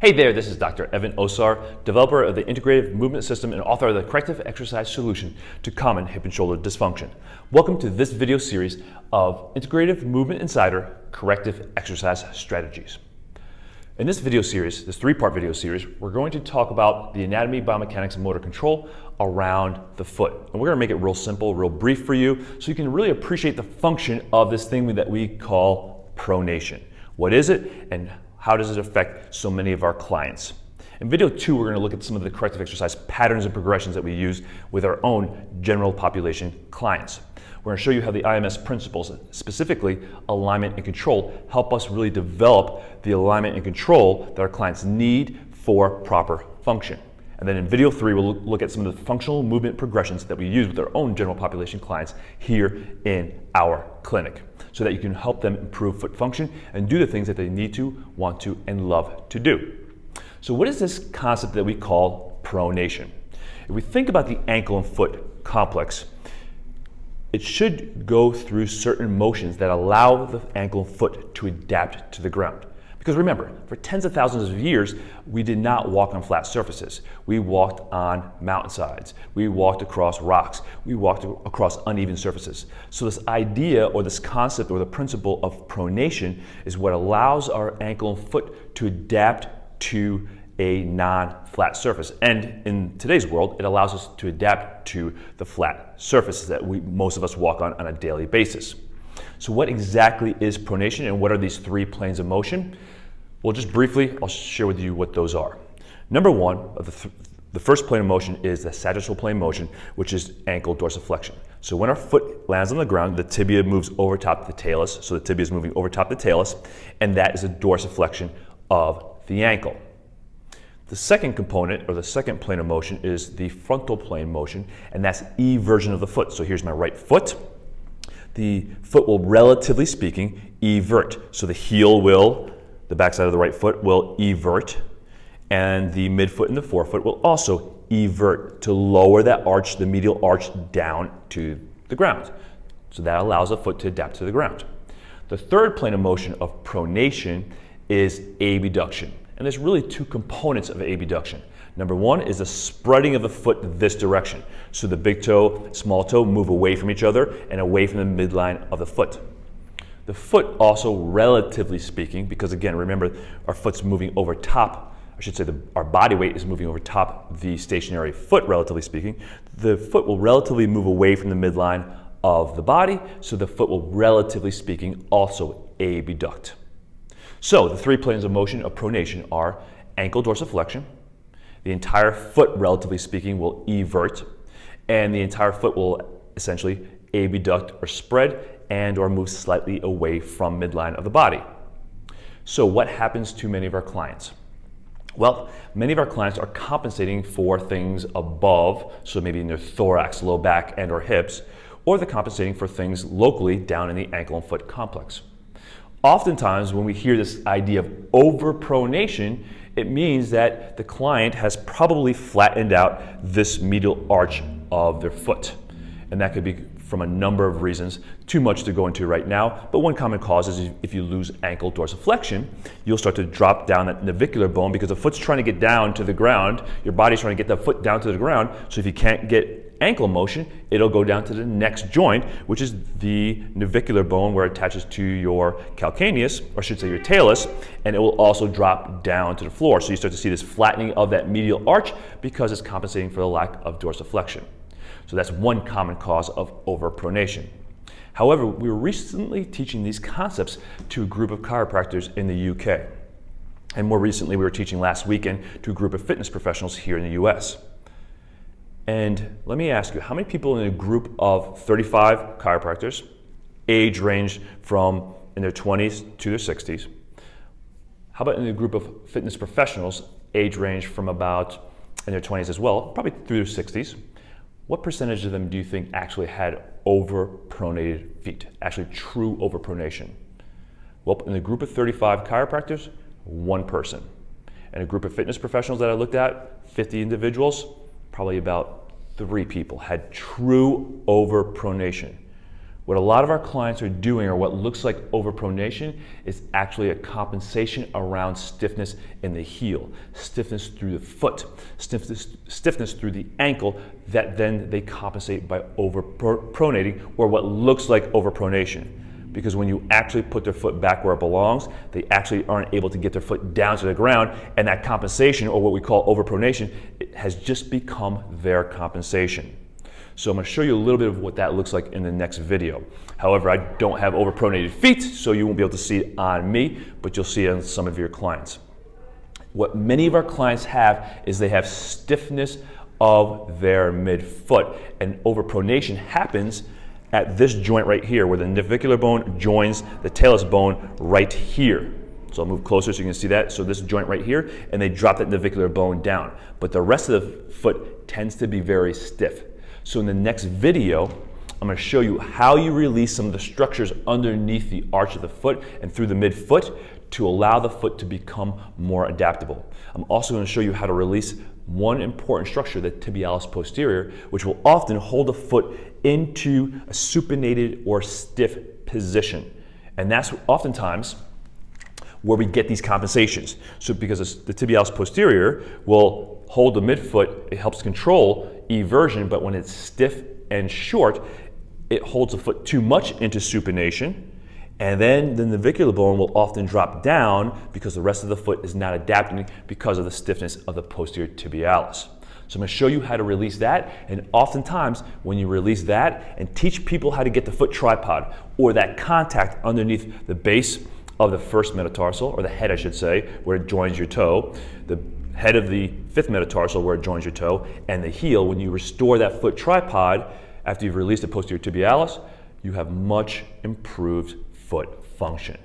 Hey there, this is Dr. Evan Osar, developer of the Integrative Movement System and author of the Corrective Exercise Solution to Common Hip and Shoulder Dysfunction. Welcome to this video series of Integrative Movement Insider Corrective Exercise Strategies. In this video series, this three-part video series, we're going to talk about the anatomy, biomechanics, and motor control around the foot. And we're going to make it real simple, real brief for you, so you can really appreciate the function of this thing that we call pronation. What is it, and how does it affect so many of our clients? In video 2, we're going to look at some of the corrective exercise patterns and progressions that we use with our own general population clients. We're going to show you how the IMS principles, specifically alignment and control, help us really develop the alignment and control that our clients need for proper function. And then in video 3, we'll look at some of the functional movement progressions that we use with our own general population clients here in our clinic, so that you can help them improve foot function and do the things that they need to, want to, and love to do. So what is this concept that we call pronation? If we think about the ankle and foot complex, it should go through certain motions that allow the ankle and foot to adapt to the ground. Because remember, for tens of thousands of years, we did not walk on flat surfaces. We walked on mountainsides. We walked across rocks. We walked across uneven surfaces. So this idea or this concept or the principle of pronation is what allows our ankle and foot to adapt to a non-flat surface. And in today's world, it allows us to adapt to the flat surfaces that most of us walk on a daily basis. So what exactly is pronation and what are these three planes of motion? Well, just briefly, I'll share with you what those are. Number one, the first plane of motion is the sagittal plane motion, which is ankle dorsiflexion. So when our foot lands on the ground, the tibia moves over top the talus. So the tibia is moving over top the talus, and that is a dorsiflexion of the ankle. The second component, or the second plane of motion, is the frontal plane motion, and that's eversion of the foot. So here's my right foot. The foot will, relatively speaking, evert. So the heel will, the backside of the right foot will evert, and the midfoot and the forefoot will also evert to lower that arch, the medial arch, down to the ground. So that allows the foot to adapt to the ground. The third plane of motion of pronation is abduction. And there's really two components of abduction. Number one is the spreading of the foot this direction. So the big toe, small toe move away from each other and away from the midline of the foot. The foot also, relatively speaking, because again, remember, our foot's moving over top, I should say our body weight is moving over top the stationary foot, relatively speaking. The foot will relatively move away from the midline of the body, so the foot will, relatively speaking, also abduct. So the three planes of motion of pronation are ankle dorsiflexion, the entire foot, relatively speaking, will evert, and the entire foot will essentially abduct or spread and or move slightly away from midline of the body. So what happens to many of our clients? Well, many of our clients are compensating for things above, so maybe in their thorax, low back, and or hips, or they're compensating for things locally down in the ankle and foot complex. Oftentimes, when we hear this idea of overpronation, it means that the client has probably flattened out this medial arch of their foot. And that could be from a number of reasons, too much to go into right now, but one common cause is if you lose ankle dorsiflexion, you'll start to drop down that navicular bone because the foot's trying to get down to the ground, your body's trying to get that foot down to the ground, so if you can't get ankle motion, it'll go down to the next joint, which is the navicular bone where it attaches to your calcaneus, or I should say your talus, and it will also drop down to the floor. So you start to see this flattening of that medial arch because it's compensating for the lack of dorsiflexion. So that's one common cause of overpronation. However, we were recently teaching these concepts to a group of chiropractors in the UK. And more recently, we were teaching last weekend to a group of fitness professionals here in the US. And let me ask you, how many people in a group of 35 chiropractors, age range from in their 20s to their 60s, how about in a group of fitness professionals, age range from about in their 20s as well, probably through their 60s, what percentage of them do you think actually had overpronated feet, actually true overpronation? Well, in a group of 35 chiropractors, one person. In a group of fitness professionals that I looked at, 50 individuals, probably about 3 people had true overpronation, What a lot of our clients are doing, or what looks like overpronation, is actually a compensation around stiffness in the heel, stiffness through the foot, stiffness through the ankle, that then they compensate by overpronating, or what looks like overpronation. Because when you actually put their foot back where it belongs, they actually aren't able to get their foot down to the ground, and that compensation, or what we call overpronation, it has just become their compensation. So I'm going to show you a little bit of what that looks like in the next video. However, I don't have overpronated feet, so you won't be able to see it on me, but you'll see it on some of your clients. What many of our clients have is they have stiffness of their midfoot, and overpronation happens at this joint right here, where the navicular bone joins the talus bone right here. So I'll move closer so you can see that. So this joint right here, and they drop that navicular bone down. But the rest of the foot tends to be very stiff. So in the next video, I'm going to show you how you release some of the structures underneath the arch of the foot and through the midfoot to allow the foot to become more adaptable. I'm also going to show you how to release one important structure, the tibialis posterior, which will often hold the foot into a supinated or stiff position. And that's oftentimes where we get these compensations. So because the tibialis posterior will hold the midfoot, it helps control eversion, but when it's stiff and short, it holds the foot too much into supination, and then the navicular bone will often drop down because the rest of the foot is not adapting because of the stiffness of the posterior tibialis. So I'm going to show you how to release that, and oftentimes when you release that and teach people how to get the foot tripod, or that contact underneath the base of the first metatarsal, or the head I should say, where it joins your toe, the head of the fifth metatarsal where it joins your toe, and the heel, when you restore that foot tripod after you've released the posterior tibialis, you have much improved foot function.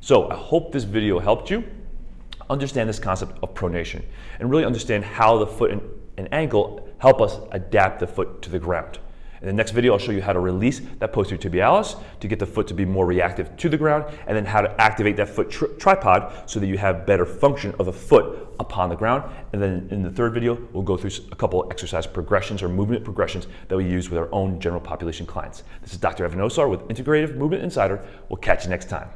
So I hope this video helped you understand this concept of pronation and really understand how the foot and ankle help us adapt the foot to the ground. In the next video, I'll show you how to release that posterior tibialis to get the foot to be more reactive to the ground, and then how to activate that foot tripod so that you have better function of the foot upon the ground. And then in the third video, we'll go through a couple exercise progressions or movement progressions that we use with our own general population clients. This is Dr. Evan Osar with Integrative Movement Insider. We'll catch you next time.